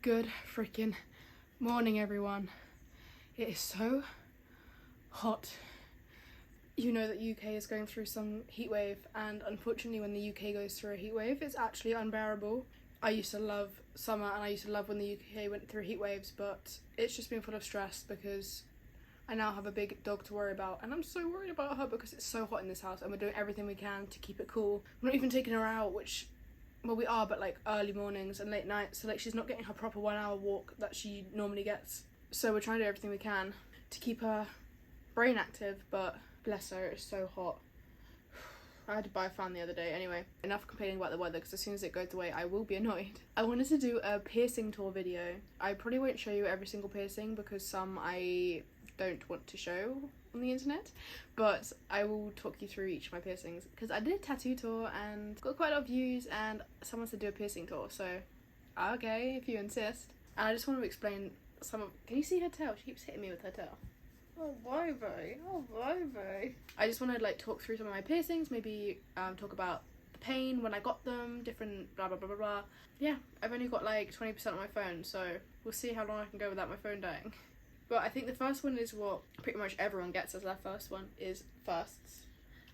Good freaking morning, everyone. It is so hot. You know that UK is going through some heat wave, and unfortunately when the UK goes through a heat wave, it's actually unbearable. I used to love summer and I used to love when the UK went through heat waves, but it's just been full of stress because I now have a big dog to worry about, and I'm so worried about her because it's so hot in this house and we're doing everything we can to keep it cool. We're not even taking her out, which, well, we are, but like early mornings and late nights, so like she's not getting her proper 1 hour walk that she normally gets. So we're trying to do everything we can to keep her brain active, but bless her, it's so hot. I had to buy a fan the other day. Anyway, enough complaining about the weather, because as soon as it goes away I will be annoyed. I wanted to do a piercing tour video. I probably won't show you every single piercing because some I don't want to show on the internet, but I will talk you through each of my piercings because I did a tattoo tour and got quite a lot of views, and someone said do a piercing tour, so okay, if you insist. And I just want to explain some of... Can you see her tail? She keeps hitting me with her tail. Oh, baby. Oh, baby. I just want to like talk through some of my piercings, maybe talk about the pain when I got them, different blah blah blah blah blah. Yeah, I've only got like 20% on my phone, so we'll see how long I can go without my phone dying. But I think the first one is what pretty much everyone gets as their first one, is firsts.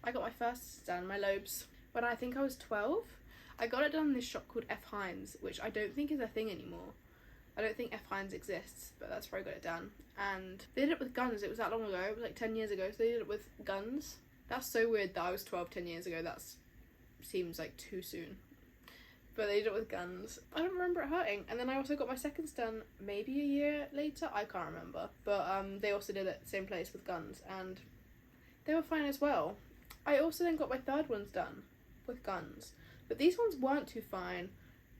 I got my firsts done, my lobes, when I think I was 12. I got it done in this shop called F. Hines, which I don't think is a thing anymore. I don't think F. Hines exists, but that's where I got it done. And they did it with guns. It was that long ago. It was like 10 years ago, so they did it with guns. That's so weird that I was 12 10 years ago. That seems like too soon. But they did it with guns. I don't remember it hurting. And then I also got my seconds done maybe a year later. I can't remember. But they also did it at the same place with guns, and they were fine as well. I also then got my third ones done with guns. But these ones weren't too fine.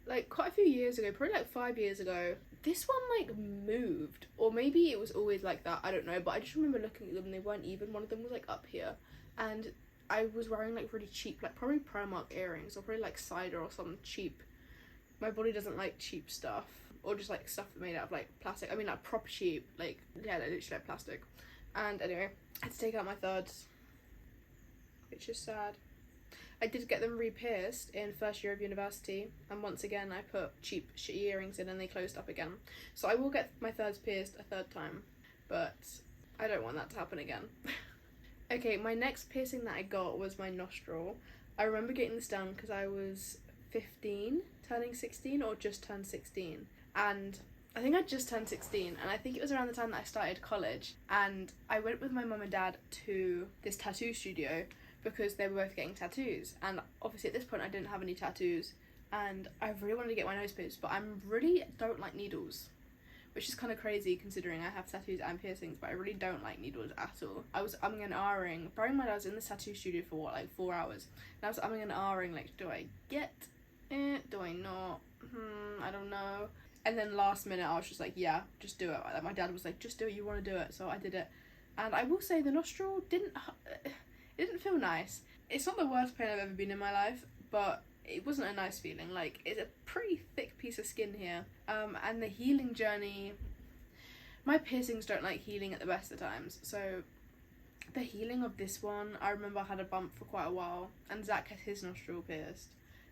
Like quite a few years ago, probably like 5 years ago, this one like moved. Or maybe it was always like that, I don't know. But I just remember looking at them and they weren't even. One of them was like up here. And I was wearing like really cheap, like probably Primark earrings, or probably like cider or something cheap. My body doesn't like cheap stuff, or just like stuff made out of like plastic. I mean like proper cheap, like yeah, like literally like plastic. And anyway, I had to take out my thirds, which is sad. I did get them re-pierced in first year of university, and once again I put cheap shitty earrings in and they closed up again. So I will get my thirds pierced a third time, but I don't want that to happen again. Okay, my next piercing that I got was my nostril. I remember getting this done because I was 15, turning 16, or just turned 16. And I think I just turned 16, and I think it was around the time that I started college. And I went with my mum and dad to this tattoo studio because they were both getting tattoos. And obviously at this point I didn't have any tattoos, and I really wanted to get my nose pierced, but I really don't like needles. Which is kind of crazy considering I have tattoos and piercings, but I really don't like needles at all. I was umming and ahhing. Bearing in mind I was in the tattoo studio for what, like 4 hours. And I was umming and ahhing, like, do I get it? Do I not? I don't know. And then last minute I was just like, yeah, just do it. Like, my dad was like, just do it, you want to do it. So I did it. And I will say the nostril didn't feel nice. It's not the worst pain I've ever been in my life, but it wasn't a nice feeling. Like, it's a pretty thick piece of skin here, and the healing journey, my piercings don't like healing at the best of times, so the healing of this one, I remember I had a bump for quite a while, and Zach had his nostril pierced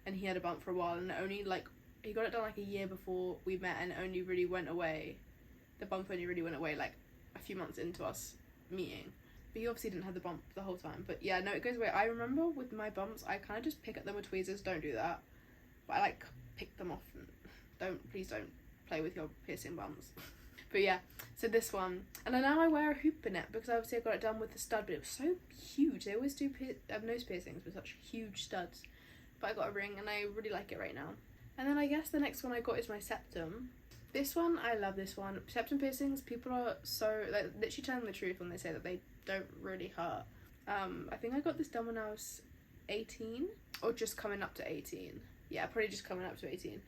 and he had a bump for a while, and only like he got it done like a year before we met, and it only really went away, the bump only really went away like a few months into us meeting. But he obviously didn't have the bump the whole time. But yeah, no, it goes away. I remember with my bumps, I kind of just pick at them with tweezers. Don't do that. But I like pick them off. And please don't play with your piercing bumps. But yeah, so this one. And now I wear a hoop in it because obviously I got it done with the stud, but it was so huge. They always do nose piercings with such huge studs. But I got a ring and I really like it right now. And then I guess the next one I got is my septum. This one, I love this one. Septum piercings, people are so, like, literally telling the truth when they say that they don't really hurt. I think I got this done when I was 18, or just coming up to 18. Yeah, probably just coming up to 18.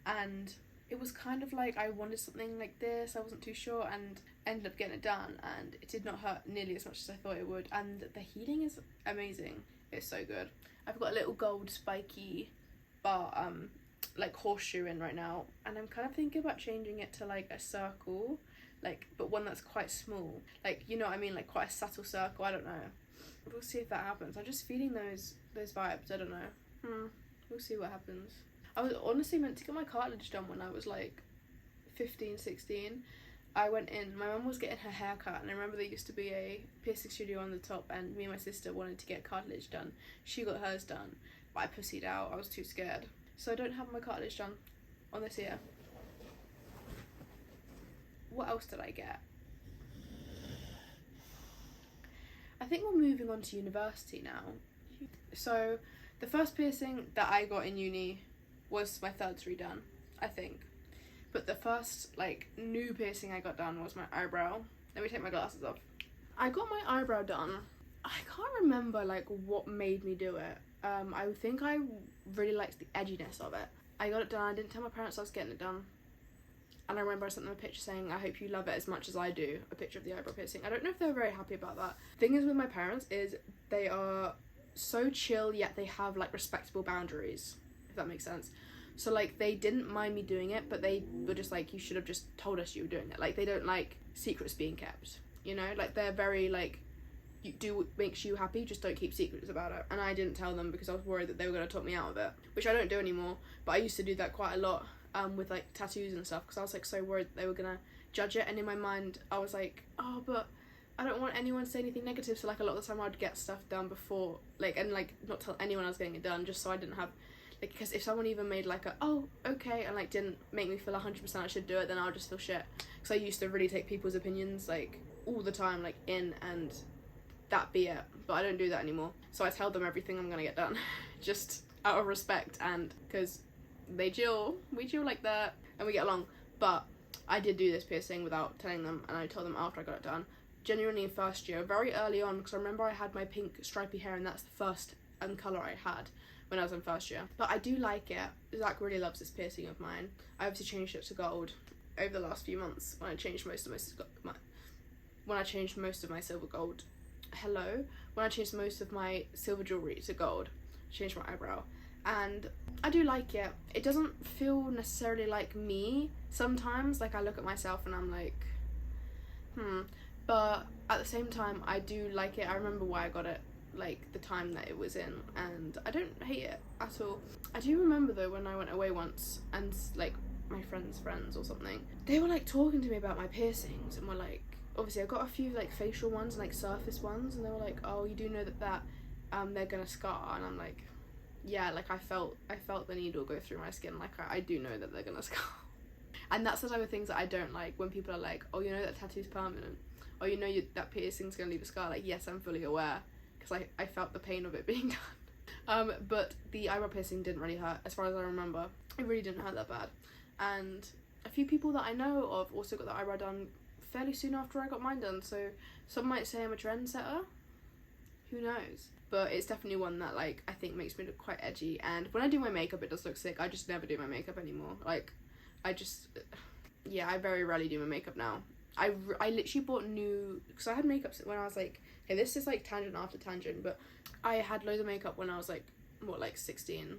And it was kind of like I wanted something like this, I wasn't too sure, and ended up getting it done, and it did not hurt nearly as much as I thought it would. And the healing is amazing. It's so good. I've got a little gold spiky bar, like horseshoe in right now, and I'm kind of thinking about changing it to like a circle, like, but one that's quite small, like, you know what I mean, like quite a subtle circle. I don't know, we'll see if that happens. I'm just feeling those vibes. I don't know. We'll see what happens. I was honestly meant to get my cartilage done when I was like 15, 16, I went in, my mum was getting her hair cut, and I remember there used to be a piercing studio on the top, and me and my sister wanted to get cartilage done. She got hers done, but I pussied out, I was too scared. So I don't have my cartilage done on this ear. What else did I get? I think we're moving on to university now. So the first piercing that I got in uni was my third degree done, I think. But the first, like, new piercing I got done was my eyebrow. Let me take my glasses off. I got my eyebrow done. I can't remember, like, what made me do it. I think I really liked the edginess of it. I got it done. I didn't tell my parents I was getting it done. And I remember I sent them a picture saying, I hope you love it as much as I do. A picture of the eyebrow piercing. I don't know if they were very happy about that. Thing is with my parents is they are so chill, yet they have, like, respectable boundaries, if that makes sense. So, like, they didn't mind me doing it, but they were just like, you should have just told us you were doing it. Like, they don't like secrets being kept, you know? Like, they're very, like, you do what makes you happy, just don't keep secrets about it. And I didn't tell them because I was worried that they were going to talk me out of it, which I don't do anymore, but I used to do that quite a lot with, like, tattoos and stuff, because I was, like, so worried that they were going to judge it. And in my mind, I was like, oh, but I don't want anyone to say anything negative, so, like, a lot of the time I'd get stuff done before, like, and, like, not tell anyone I was getting it done, just so I didn't have, like, because if someone even made, like, a, oh, okay, and, like, didn't make me feel 100% I should do it, then I would just feel shit. Because I used to really take people's opinions, like, all the time, like, in, and that be it. But I don't do that anymore. So I tell them everything I'm gonna get done, just out of respect, and because we chill like that, and we get along. But I did do this piercing without telling them, and I told them after I got it done. Genuinely in first year, very early on, because I remember I had my pink stripy hair, and that's the first colour I had when I was in first year. But I do like it. Zach really loves this piercing of mine. I obviously changed it to gold over the last few months when I changed most of my silver gold. When I changed most of my silver jewellery to gold, I changed my eyebrow. And I do like it. It doesn't feel necessarily like me sometimes. Like, I look at myself and I'm like, But at the same time, I do like it. I remember why I got it, like, the time that it was in, and I don't hate it at all. I do remember, though, when I went away once, and, like, my friends or something, they were, like, talking to me about my piercings, and were like, obviously I got a few, like, facial ones and, like, surface ones, and they were like, oh, you do know that they're gonna scar, and I'm like, yeah, like, I felt the needle go through my skin, like, I do know that they're gonna scar. And that's the type of things that I don't like, when people are like, oh, you know that tattoo's permanent, or you know that piercing's gonna leave a scar. Like, yes, I'm fully aware, because I felt the pain of it being done. But the eyebrow piercing didn't really hurt, as far as I remember. It really didn't hurt that bad. And a few people that I know of also got the eyebrow done fairly soon after I got mine done, so some might say I'm a trendsetter. Who knows? But it's definitely one that, like, I think makes me look quite edgy, and when I do my makeup it does look sick. I just never do my makeup anymore. Like, I very rarely do my makeup now. I literally bought new, because I had makeup when I was like, okay, this is like tangent after tangent, but I had loads of makeup when I was like, what, like 16,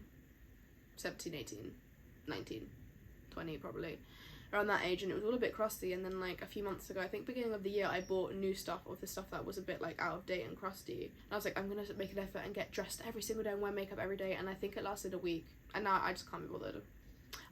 17, 18, 19, 20 probably, around that age, and it was all a bit crusty. And then, like, a few months ago, I think beginning of the year, I bought new stuff of the stuff that was a bit, like, out of date and crusty, and I was like, I'm gonna make an effort and get dressed every single day and wear makeup every day, and I think it lasted a week, and now I just can't be bothered.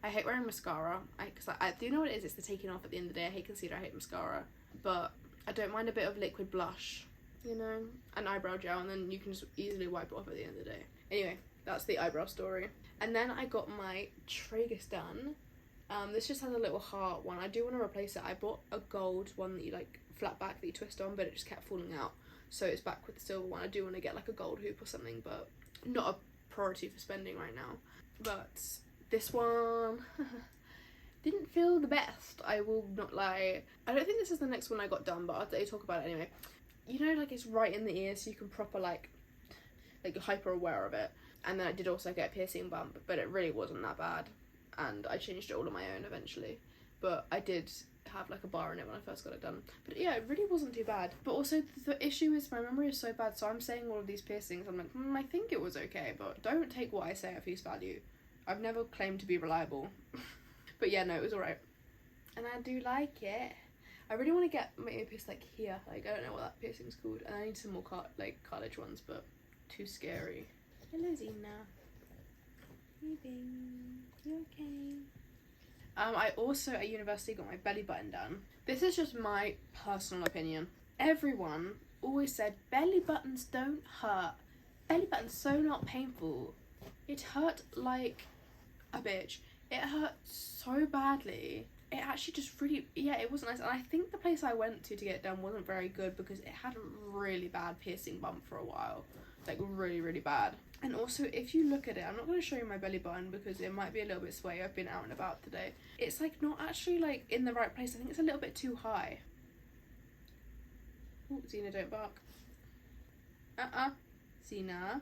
I hate wearing mascara, because I do you know what it is? It's the taking off at the end of the day. I hate concealer, I hate mascara, but I don't mind a bit of liquid blush, you know, an eyebrow gel, and then you can just easily wipe it off at the end of the day. Anyway, that's the eyebrow story. And then I got my tragus done. This just has a little heart one. I do want to replace it. I bought a gold one that you, like, flat back that you twist on, but it just kept falling out, so it's back with the silver one. I do want to get, like, a gold hoop or something, but not a priority for spending right now. But this one didn't feel the best, I will not lie. I don't think this is the next one I got done, but I'll talk about it anyway. You know, like, it's right in the ear, so you can proper, like hyper aware of it. And then I did also get a piercing bump, but it really wasn't that bad, and I changed it all on my own eventually. But I did have, like, a bar in it when I first got it done. But yeah, it really wasn't too bad. But also the issue is my memory is so bad, so I'm saying all of these piercings, I'm like, I think it was okay, but don't take what I say at face value. I've never claimed to be reliable. But yeah, no, it was alright. And I do like it. I really want to get my ear pierced, like, here. Like, I don't know what that piercing's called. And I need some more cartilage ones, but too scary. Hello, Zena. Leaving. You okay? I also at university got my belly button done. This is just my personal opinion. Everyone always said belly buttons don't hurt. Belly button's so not painful. It hurt like a bitch. It hurt so badly. It actually just really, yeah, it wasn't nice. And I think the place I went to get it done wasn't very good because it had a really bad piercing bump for a while. Like really, really bad. And also, if you look at it, I'm not going to show you my belly button because it might be a little bit sway. I've been out and about today. It's like not actually like in the right place. I think it's a little bit too high. Oh, Xena, don't bark. Xena.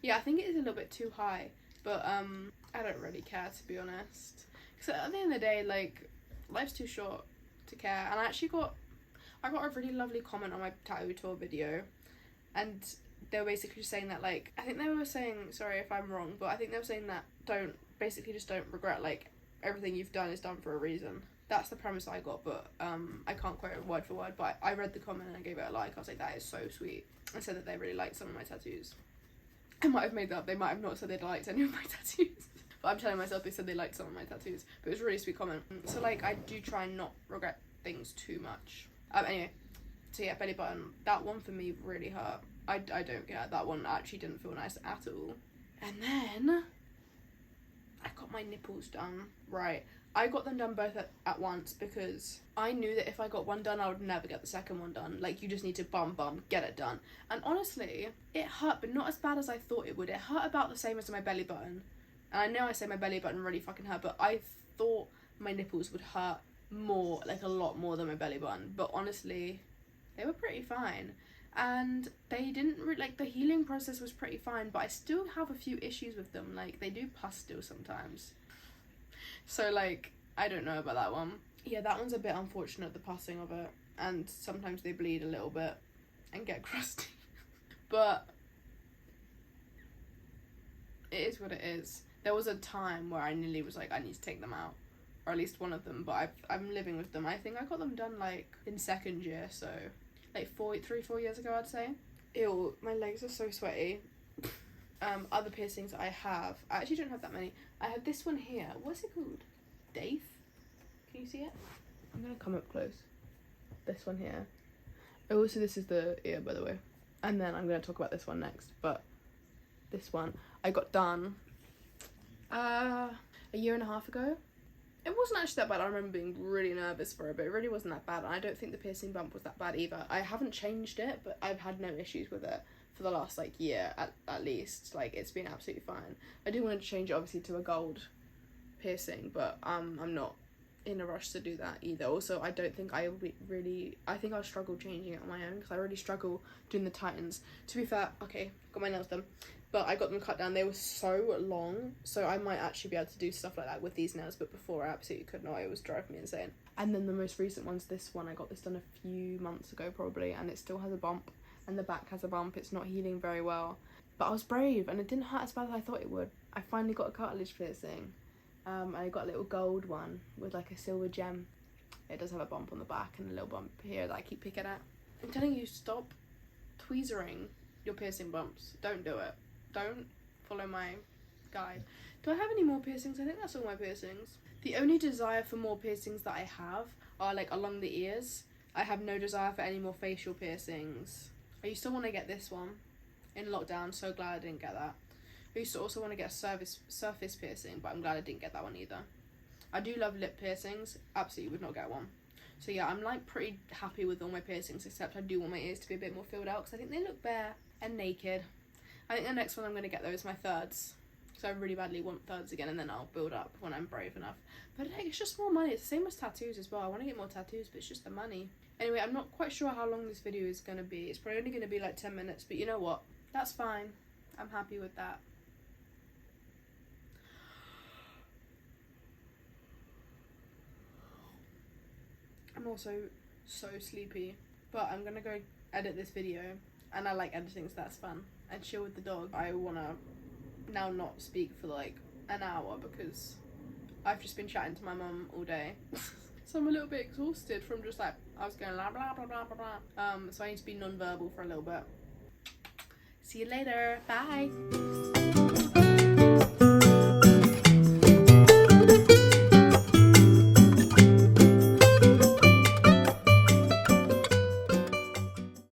Yeah, I think it is a little bit too high. But I don't really care, to be honest. Because at the end of the day, like, life's too short to care. And I got a really lovely comment on my tattoo tour video. And they were basically saying that, like, I think they were saying, sorry if I'm wrong, but I think they were saying that don't regret, like, everything you've done is done for a reason. That's the premise I got, but I can't quote it word for word, but I read the comment and I gave it a like. I was like, that is so sweet. I said that they really liked some of my tattoos. I might have made that up. They might have not said they'd liked any of my tattoos. But I'm telling myself they said they liked some of my tattoos. But it was a really sweet comment. So, like, I do try and not regret things too much. Anyway, so yeah, belly button. That one for me really hurt. I don't get that one. Actually didn't feel nice at all. And then I got my nipples done. Right. I got them done both at once because I knew that if I got one done, I would never get the second one done. Like, you just need to get it done. And honestly, it hurt, but not as bad as I thought it would. It hurt about the same as my belly button. And I know I say my belly button really fucking hurt, but I thought my nipples would hurt more, like a lot more than my belly button. But honestly, they were pretty fine. And they didn't like, the healing process was pretty fine, but I still have a few issues with them. Like, they do pus still sometimes. So, like, I don't know about that one. Yeah, that one's a bit unfortunate, the passing of it. And sometimes they bleed a little bit and get crusty. But it is what it is. There was a time where I nearly was like, I need to take them out. Or at least one of them. But I'm living with them. I think I got them done, like, in second year. So, like, 4 years ago, I'd say. Ew, my legs are so sweaty. Other piercings I have. I actually don't have that many. I have this one here. What's it called? Dave? Can you see it? I'm gonna come up close. This one here. Oh, so this is the ear, by the way. And then I'm gonna talk about this one next. But this one I got done a year and a half ago. It wasn't actually that bad. I remember being really nervous for it, but it really wasn't that bad. And I don't think the piercing bump was that bad either. I haven't changed it, but I've had no issues with it for the last, like, year at least. Like, it's been absolutely fine. I do want to change it, obviously, to a gold piercing, but I'm not in a rush to do that either. Also, I don't think I think I'll struggle changing it on my own, because I really struggle doing the Titans. To be fair, okay, got my nails done, but I got them cut down. They were so long, so I might actually be able to do stuff like that with these nails, but before I absolutely could not. It was driving me insane. And then the most recent one's this one. I got this done a few months ago probably, and it still has a bump, and the back has a bump. It's not healing very well, but I was brave and it didn't hurt as bad as I thought it would. I finally got a cartilage piercing. I got a little gold one with, like, a silver gem. It does have a bump on the back and a little bump here that I keep picking at. I'm telling you, stop tweezering your piercing bumps. Don't do it. Don't follow my guide. Do I have any more piercings? I think that's all my piercings. The only desire for more piercings that I have are, like, along the ears. I have no desire for any more facial piercings. I used to want to get this one in lockdown. So glad I didn't get that. I used to also want to get a surface piercing, but I'm glad I didn't get that one either. I do love lip piercings. Absolutely would not get one. So yeah, I'm, like, pretty happy with all my piercings, except I do want my ears to be a bit more filled out because I think they look bare and naked. I think the next one I'm going to get, though, is my thirds. So I really badly want thirds again, and then I'll build up when I'm brave enough. But, like, it's just more money. It's the same as tattoos as well. I want to get more tattoos, but it's just the money. Anyway, I'm not quite sure how long this video is going to be. It's probably only going to be like 10 minutes, but you know what? That's fine. I'm happy with that. I'm also so sleepy, but I'm gonna go edit this video, and I like editing, so that's fun, and chill with the dog. I wanna now not speak for, like, an hour because I've just been chatting to my mum all day. So I'm a little bit exhausted from just, like, I was going blah blah blah blah blah blah. So I need to be non-verbal for a little bit. See you later. Bye.